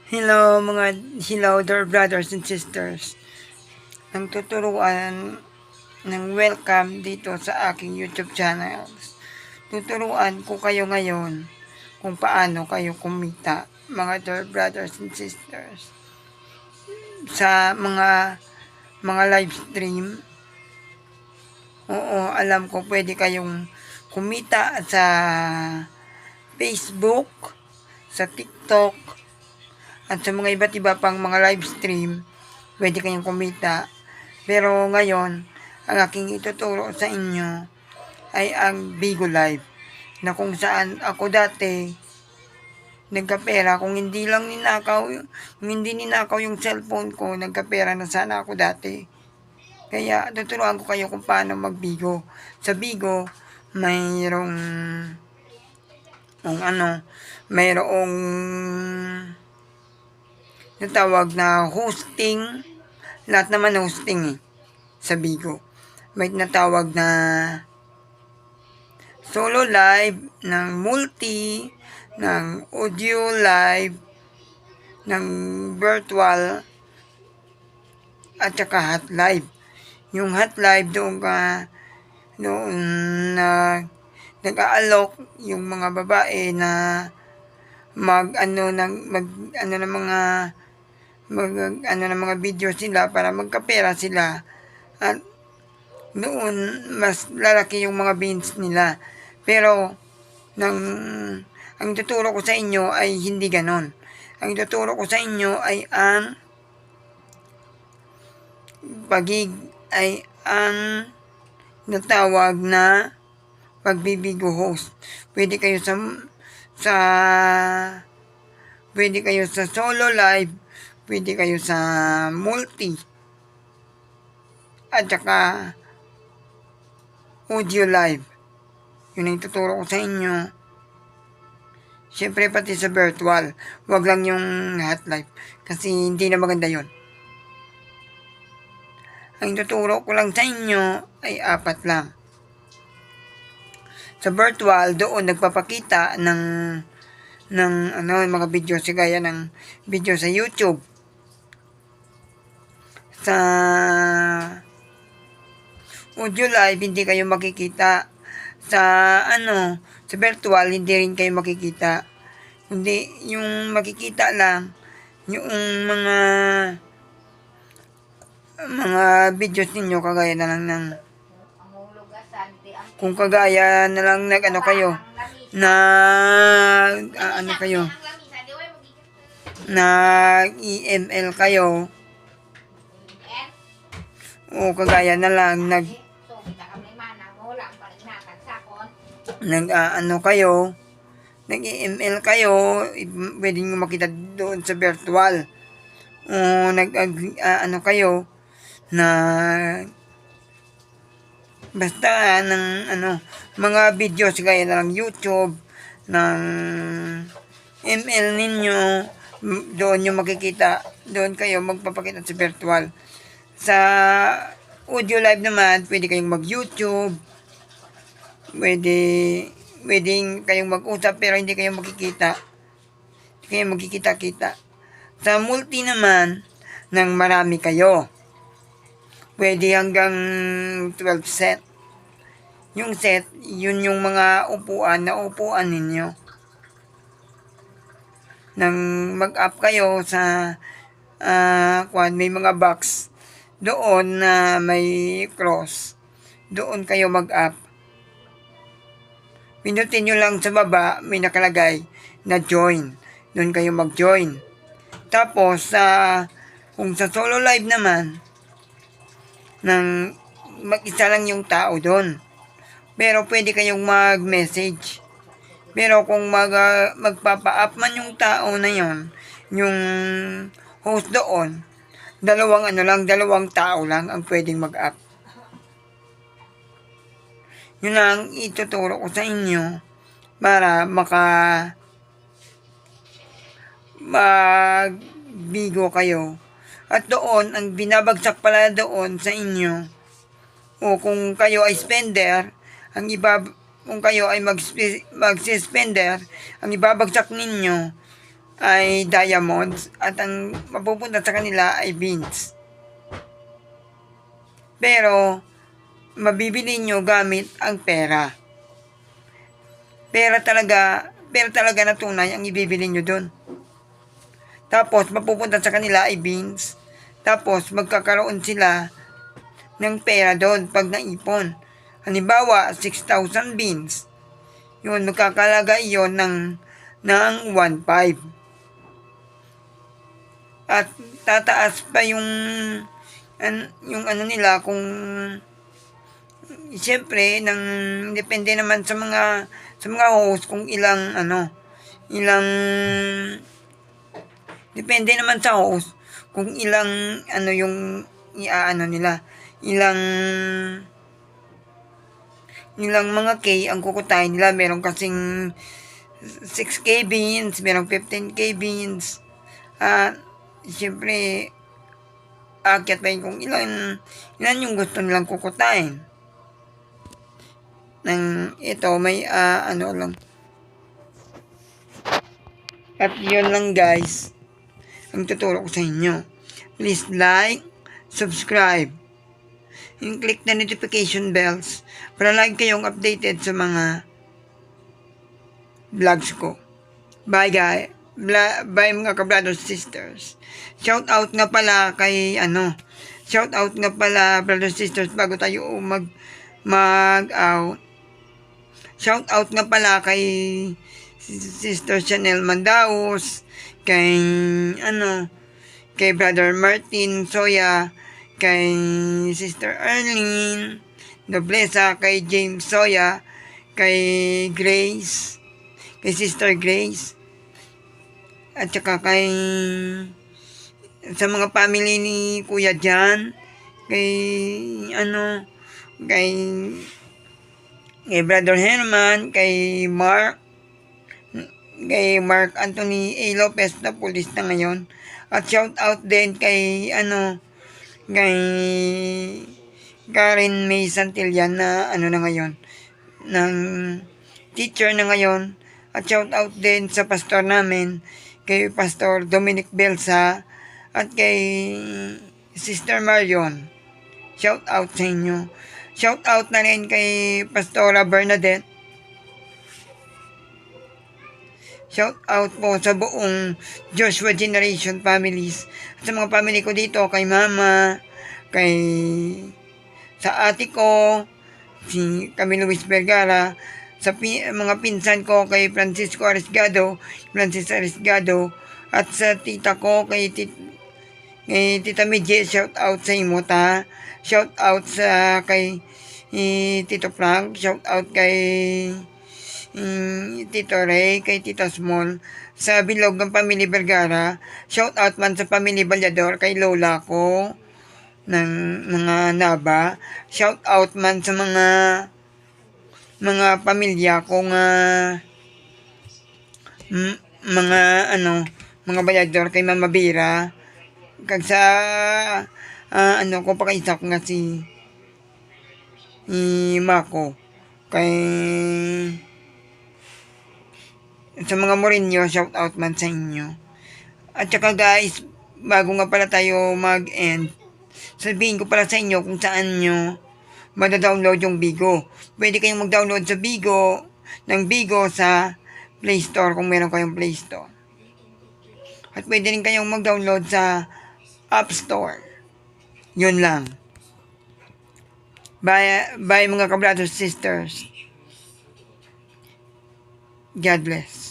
Hello dear brothers and sisters. Ang tuturuan ng welcome dito sa aking YouTube channel. Tuturuan ko kayo ngayon kung paano kayo kumita, mga dear brothers and sisters. Sa mga live stream, oo, alam ko pwede kayong kumita sa Facebook, sa TikTok, at sa mga iba't iba pang mga live stream, pwede kayong kumita. Pero ngayon, ang aking ituturo sa inyo ay ang Bigo Live, na kung saan ako dati nagkapera. Kung hindi ninakaw yung cellphone ko, nagkapera na sana ako dati. Kaya tuturuan ko kayo kung paano magbigo. Sa Bigo, mayroong natawag na hosting. Lahat naman hosting sa Bigo. May natawag na solo live, ng multi, ng audio live, ng virtual, at saka hot live. Yung hot live doon nag-aalok yung mga babae na ng mga video sila para magkapera sila, at noon mas lalaki yung mga beans nila. Pero ang tuturo ko sa inyo ay hindi ganon. Ang tuturo ko sa inyo ay ang natawag na pagbibigo host. Pwede kayo sa solo live, pwede kayo sa multi, at saka audio live. Yun ang tuturo ko sa inyo. Siyempre pati sa virtual, wag lang yung hot live kasi hindi na maganda yon. Ang tuturo ko lang sa inyo ay 4 lang. Sa virtual, doon nagpapakita ng mga video gaya ng video sa YouTube. Sa audio live, hindi kayo makikita. Sa virtual, hindi rin kayo makikita. Hindi, yung makikita lang yung mga videos ninyo, kagaya na lang ng kung kagaya na lang kayo EML kayo, o kagaya na lang nag-EML kayo, pwede nyo makita doon sa virtual. O kayo na basta ng mga videos gaya na lang YouTube ng ML ninyo, doon nyo makikita, doon kayo magpapakita sa virtual. Sa audio live naman, pwede kayong mag-YouTube, pwedeng kayong mag-usap pero hindi kayo makikita, hindi kayo magkikita-kita. Sa multi naman, nang marami kayo, pwede hanggang 12 set. Yung set, yun yung mga upuan ninyo. Nang mag-up kayo sa may mga box doon na may cross, doon kayo mag-up. Pinutin nyo lang sa baba, may nakalagay na join. Doon kayo mag-join. Tapos, kung sa solo live naman, mag-isa lang yung tao doon. Pero pwede kayong mag-message. Pero kung magpapa-up man yung tao na yon, yung host doon, dalawang tao lang ang pwedeng mag-up. Yun ang ituturo ko sa inyo para magbigo kayo. At doon, ang binabagsak pala doon sa inyo, o kung kayo ay spender, kung kayo ay mag-spender, ang ibabagsak ninyo ay diamonds at ang mapupunta sa kanila ay beans. Pero, mabibili nyo gamit ang pera. Pera talaga na tunay ang ibibili nyo dun. Tapos, mapupunta sa kanila ay beans. Tapos, magkakaroon sila ng pera doon pag naipon. Halimbawa, 6,000 beans. Yun, magkakalaga iyon ng 1.5. At tataas pa yung ano nila kung siyempre depende naman sa mga host kung depende naman sa host kung ilang yung nila, ilang mga K ang kukutahin nila. Meron kasing 6K beans, merong 15K beans. Siyempre, aakyat pa yun kung ilan yung gusto nilang kukutahin. Ito, may lang. At yun lang guys, ang tuturo ko sa inyo. Please like, subscribe, and click the notification bells para lagi kayong updated sa mga vlogs ko. Bye guys. Bye mga ka-brothers sisters. Shout out nga pala brothers sisters bago tayo mag-out. Shout out nga pala kay Sister Chanel Mandaos, kay Brother Martin Soya, kay Sister Arlene Noblesa, kay James Soya, kay Grace, kay Sister Grace, at saka sa mga family ni Kuya Jan, kay Brother Herman, kay Mark Anthony A. Lopez na pulis na ngayon. At shout out din kay Karen May Santillan na na ngayon, ng teacher na ngayon. At shout out din sa pastor namin, kay Pastor Dominic Belsa, at kay Sister Marion. Shout out sa inyo. Shout out na rin kay Pastora Bernadette. Shout out po sa buong Joshua Generation families. At sa mga family ko dito, kay Mama, sa ate ko, si Camilo Luis Vergara, sa mga pinsan ko, kay Francis Arisgado, at sa tita ko, kay Tita Midje. Shout out sa imota. Shout out kay Tito Frank. Shout out kay Tito Ray, kay Tita Small, sa bilog ng Pamilya Vergara. Shout out man sa Pamilya Balyador, kay Lola ko ng mga Naba. Shout out man sa mga pamilya ko mga Balyador, kay Mama Bira, kag sa ko pakaisa ko nga si Mako, kay sa mga Morinyo. Shout out man sa inyo. At saka guys, bago nga pala tayo mag-end, sabihin ko pala sa inyo kung saan nyo mada-download yung Bigo. Pwede kayong mag-download sa Bigo sa Play Store kung meron kayong Play Store. At pwede rin kayong mag-download sa App Store. Yun lang. Bye mga ka-brothers sisters. God bless.